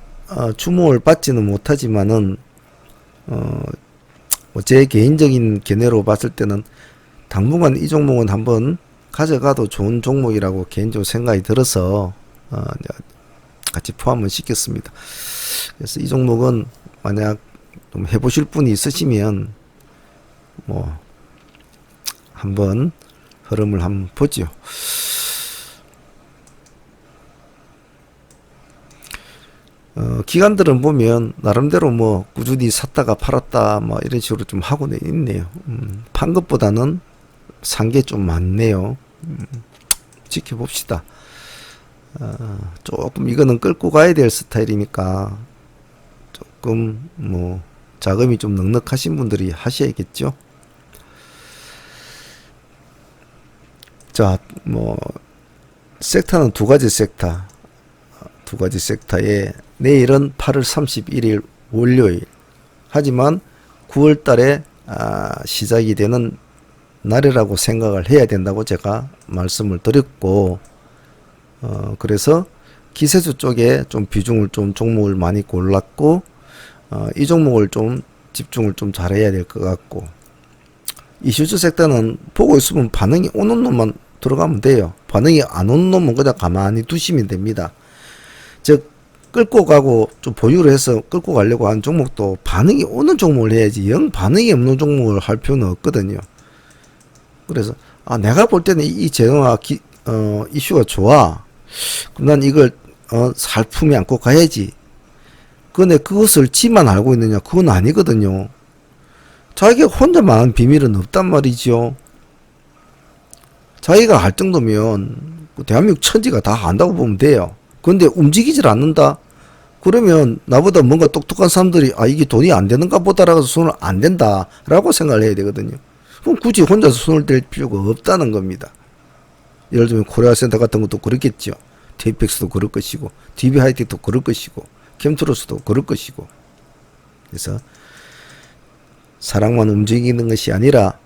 Speaker 1: 주목을 받지는 못하지만은 뭐 제 개인적인 견해로 봤을 때는 당분간 이 종목은 한번 가져가도 좋은 종목이라고 개인적으로 생각이 들어서 같이 포함을 시켰습니다. 그래서 이 종목은 만약 좀 해보실 분이 있으시면 뭐 한번 흐름을 한번 보죠. 기관들은 보면 나름대로 뭐 꾸준히 샀다가 팔았다 뭐 이런 식으로 좀 하고는 있네요. 판 것보다는 산 게 좀 많네요. 지켜봅시다. 조금 이거는 끌고 가야 될 스타일이니까 조금 뭐 자금이 좀 넉넉하신 분들이 하셔야겠죠. 자, 뭐 섹터는 두 가지 섹터에 내일은 8월 31일 월요일, 하지만 9월 달에 시작이 되는 날이라고 생각을 해야 된다고 제가 말씀을 드렸고, 그래서 기세주 쪽에 좀 비중을 좀 종목을 많이 골랐고, 이 종목을 좀 집중을 좀 잘해야 될 것 같고, 이슈주 섹터는 보고 있으면 반응이 오는 놈만 들어가면 돼요. 반응이 안 오는 놈은 그냥 가만히 두시면 됩니다. 즉 끌고 가고 좀 보유를 해서 끌고 가려고 하는 종목도 반응이 오는 종목을 해야지 영 반응이 없는 종목을 할 필요는 없거든요. 그래서 내가 볼 때는 이 재료가 이슈가 좋아. 그럼 난 이걸 살품에 안고 가야지. 근데 그것을 지만 알고 있느냐? 그건 아니거든요. 자기가 혼자만 아는 비밀은 없단 말이죠. 자기가 할 정도면 대한민국 천지가 다 안다고 보면 돼요. 근데 움직이질 않는다? 그러면 나보다 뭔가 똑똑한 사람들이 이게 돈이 안 되는가 보다라고 손을 안 된다 라고 생각을 해야 되거든요. 그럼 굳이 혼자서 손을 댈 필요가 없다는 겁니다. 예를 들면 코리아센터 같은 것도 그렇겠죠. 테이펙스도 그럴 것이고 DB하이텍도 그럴 것이고 캠트로스도 그럴 것이고. 그래서 사랑만 움직이는 것이 아니라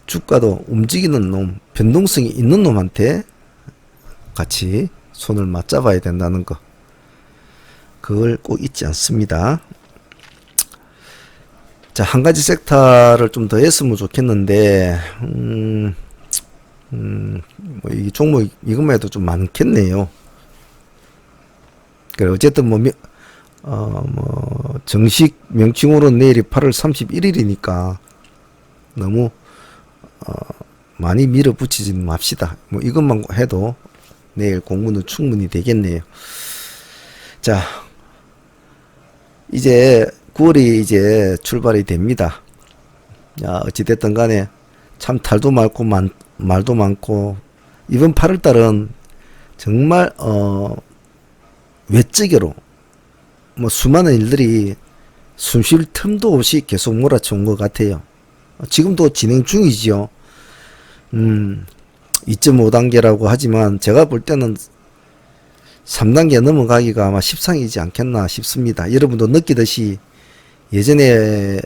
Speaker 1: 주가도 움직이는 놈, 변동성이 있는 놈한테 같이 손을 맞잡아야 된다는 거. 그걸 꼭 잊지 않습니다. 자, 한 가지 섹터를 좀 더 했으면 좋겠는데, 뭐 이 종목 이것만 해도 좀 많겠네요. 그래, 어쨌든 뭐 정식 명칭으로 내일이 8월 31일이니까 너무 많이 밀어붙이지 맙시다. 뭐 이것만 해도 내일 공부는 충분히 되겠네요. 자, 이제 9월이 이제 출발이 됩니다. 야, 어찌됐든 간에 참 탈도 많고 말도 많고, 이번 8월달은 정말 외적으로 뭐 수많은 일들이 숨 쉴 틈도 없이 계속 몰아쳐온 것 같아요. 지금도 진행 중이지요. 2.5단계라고 하지만 제가 볼 때는 3단계 넘어가기가 아마 십상이지 않겠나 싶습니다. 여러분도 느끼듯이 예전에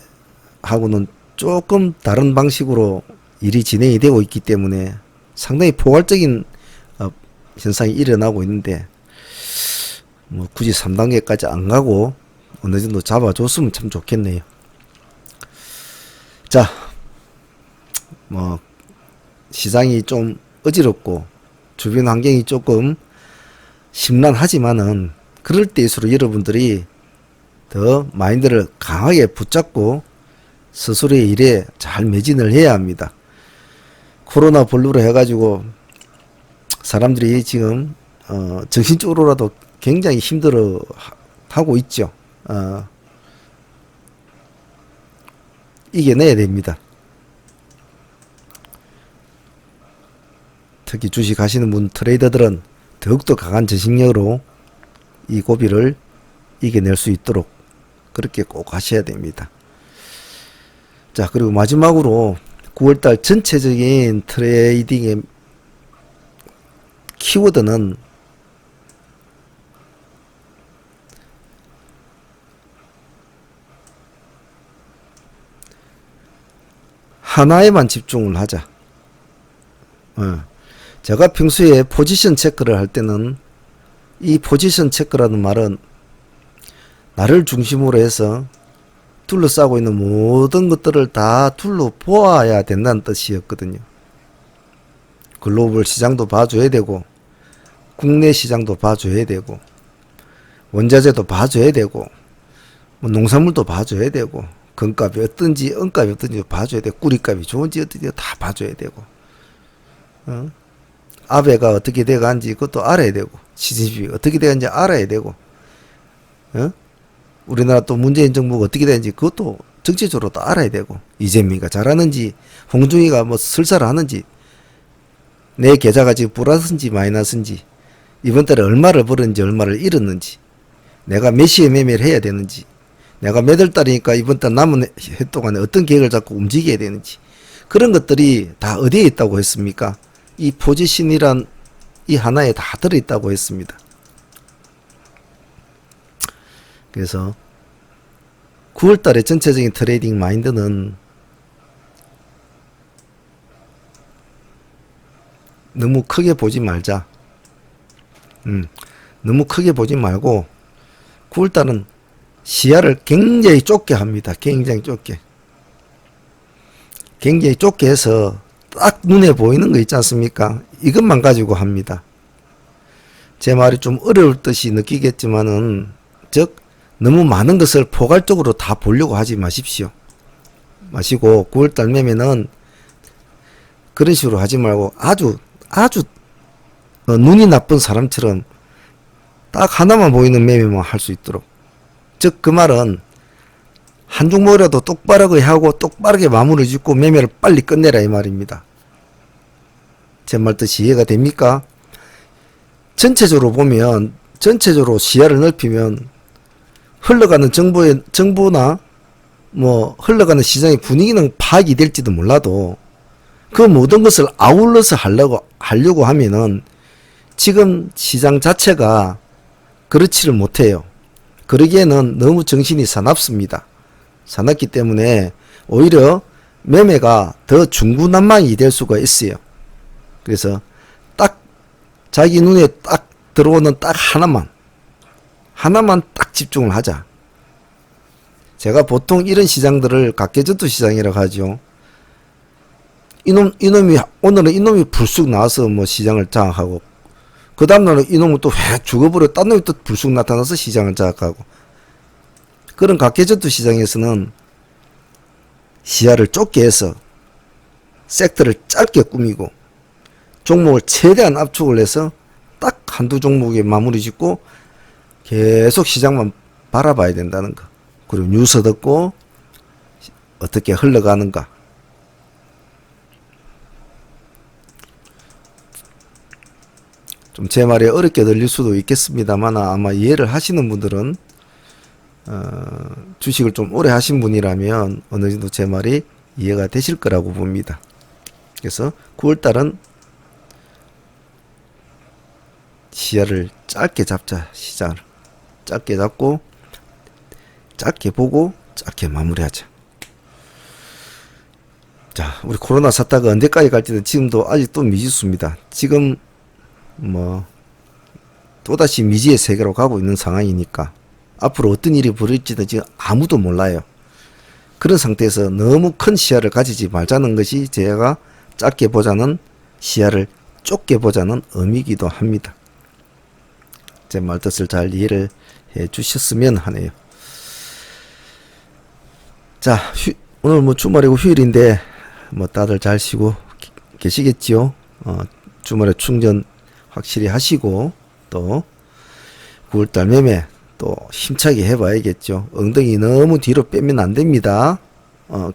Speaker 1: 하고는 조금 다른 방식으로 일이 진행이 되고 있기 때문에 상당히 포괄적인 현상이 일어나고 있는데, 뭐 굳이 3단계까지 안 가고 어느 정도 잡아줬으면 참 좋겠네요. 자, 뭐 시장이 좀 어지럽고 주변 환경이 조금 심란하지만은 그럴 때일수록 여러분들이 더 마인드를 강하게 붙잡고 스스로의 일에 잘 매진을 해야 합니다. 코로나 블루로 해가지고 사람들이 지금 정신적으로라도 굉장히 힘들어 하고 있죠. 이겨내야 됩니다. 특히 주식 하시는 분, 트레이더들은 더욱더 강한 정신력으로 이 고비를 이겨낼 수 있도록 그렇게 꼭 하셔야 됩니다. 자, 그리고 마지막으로 9월달 전체적인 트레이딩의 키워드는 하나에만 집중을 하자. 제가 평소에 포지션 체크를 할 때는 이 포지션 체크라는 말은 나를 중심으로 해서 둘러싸고 있는 모든 것들을 다 둘러보아야 된다는 뜻이었거든요. 글로벌 시장도 봐줘야 되고, 국내 시장도 봐줘야 되고, 원자재도 봐줘야 되고, 뭐 농산물도 봐줘야 되고, 금값이 어떤지 은값이 어떤지 봐줘야 되고, 꾸리값이 좋은지 어떤지 다 봐줘야 되고, 아베가 어떻게 돼가는지 그것도 알아야 되고, 시진핑이 어떻게 돼가는지 알아야 되고, 우리나라 또 문재인 정부가 어떻게 되는지 그것도 정치적으로 또 알아야 되고, 이재명이가 잘하는지 홍준이가 뭐 설사를 내 계좌가 지금 플러스인지 마이너스인지, 이번 달에 얼마를 벌었는지 얼마를 잃었는지, 내가 몇 시에 매매를 해야 되는지, 내가 몇 월 달이니까 이번 달 남은 해 동안에 어떤 계획을 잡고 움직여야 되는지, 그런 것들이 다 어디에 있다고 했습니까? 이 포지션이란 이 하나에 다 들어있다고 했습니다. 그래서 9월달에 전체적인 트레이딩 마인드는 너무 크게 보지 말자. 너무 크게 보지 말고 9월달은 시야를 굉장히 좁게 합니다. 굉장히 좁게. 굉장히 좁게 해서 딱 눈에 보이는 거 있지 않습니까? 이것만 가지고 합니다. 제 말이 좀 어려울 듯이 느끼겠지만은, 즉 너무 많은 것을 포괄적으로 다 보려고 하지 마십시오. 마시고 9월달 매매는 그런 식으로 하지 말고 아주 눈이 나쁜 사람처럼 딱 하나만 보이는 매매만 할 수 있도록, 즉 그 말은 한 종목이라도 똑바르게 하고 똑바르게 마무리 짓고 매매를 빨리 끝내라 이 말입니다. 제 말 뜻이 이해가 됩니까? 전체적으로 보면, 전체적으로 시야를 넓히면 흘러가는 정부나 뭐 흘러가는 시장의 분위기는 파악이 될지도 몰라도 그 모든 것을 아울러서 하려고 하면은 지금 시장 자체가 그렇지를 못해요. 그러기에는 너무 정신이 사납습니다. 사납기 때문에 오히려 매매가 더 중구난방이 될 수가 있어요. 그래서 딱 자기 눈에 딱 들어오는 딱 하나만 딱 집중을 하자. 제가 보통 이런 시장들을 각계전투 시장이라고 하죠. 오늘은 이놈이 불쑥 나와서 뭐 시장을 장악하고, 그 다음날은 이놈은 또 획 죽어버려 딴 놈이 또 불쑥 나타나서 시장을 장악하고, 그런 각계전투 시장에서는 시야를 좁게 해서 섹터를 짧게 꾸미고 종목을 최대한 압축을 해서 딱 한두 종목에 마무리 짓고 계속 시장만 바라봐야 된다는 거. 그리고 뉴스 듣고 어떻게 흘러가는가. 좀 제 말이 어렵게 들릴 수도 있겠습니다만 아마 이해를 하시는 분들은 주식을 좀 오래 하신 분이라면 어느 정도 제 말이 이해가 되실 거라고 봅니다. 그래서 9월달은 시야를 짧게 잡자. 시장을 짧게 잡고 짧게 보고 짧게 마무리하자. 자, 우리 코로나 사태가 언제까지 갈지는 지금도 아직도 미지수입니다. 지금 뭐 또다시 미지의 세계로 가고 있는 상황이니까 앞으로 어떤 일이 벌어질지는 지금 아무도 몰라요. 그런 상태에서 너무 큰 시야를 가지지 말자는 것이 제가 짧게 보자는, 시야를 좁게 보자는 의미이기도 합니다. 제 말뜻을 잘 이해를 해 주셨으면 하네요. 자, 오늘 뭐 주말이고 휴일인데 뭐 다들 잘 쉬고 계시겠지요. 주말에 충전 확실히 하시고 또 9월달 매매 또 힘차게 해봐야겠죠. 엉덩이 너무 뒤로 빼면 안 됩니다.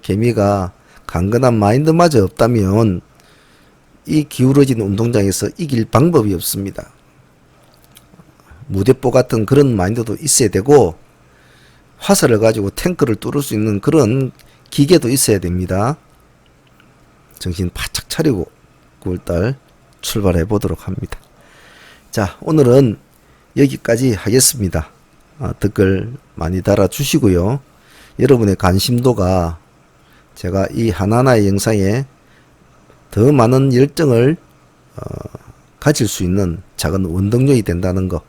Speaker 1: 개미가 강건한 마인드마저 없다면 이 기울어진 운동장에서 이길 방법이 없습니다. 무대뽀 같은 그런 마인드도 있어야 되고 화살을 가지고 탱크를 뚫을 수 있는 그런 기계도 있어야 됩니다. 정신 바짝 차리고 9월달 출발해 보도록 합니다. 자, 오늘은 여기까지 하겠습니다. 댓글 많이 달아주시고요. 여러분의 관심도가 제가 이 하나하나의 영상에 더 많은 열정을 가질 수 있는 작은 원동력이 된다는 거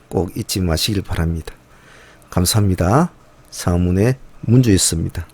Speaker 1: 꼭 잊지 마시길 바랍니다. 감사합니다. 상문의 문주였습니다.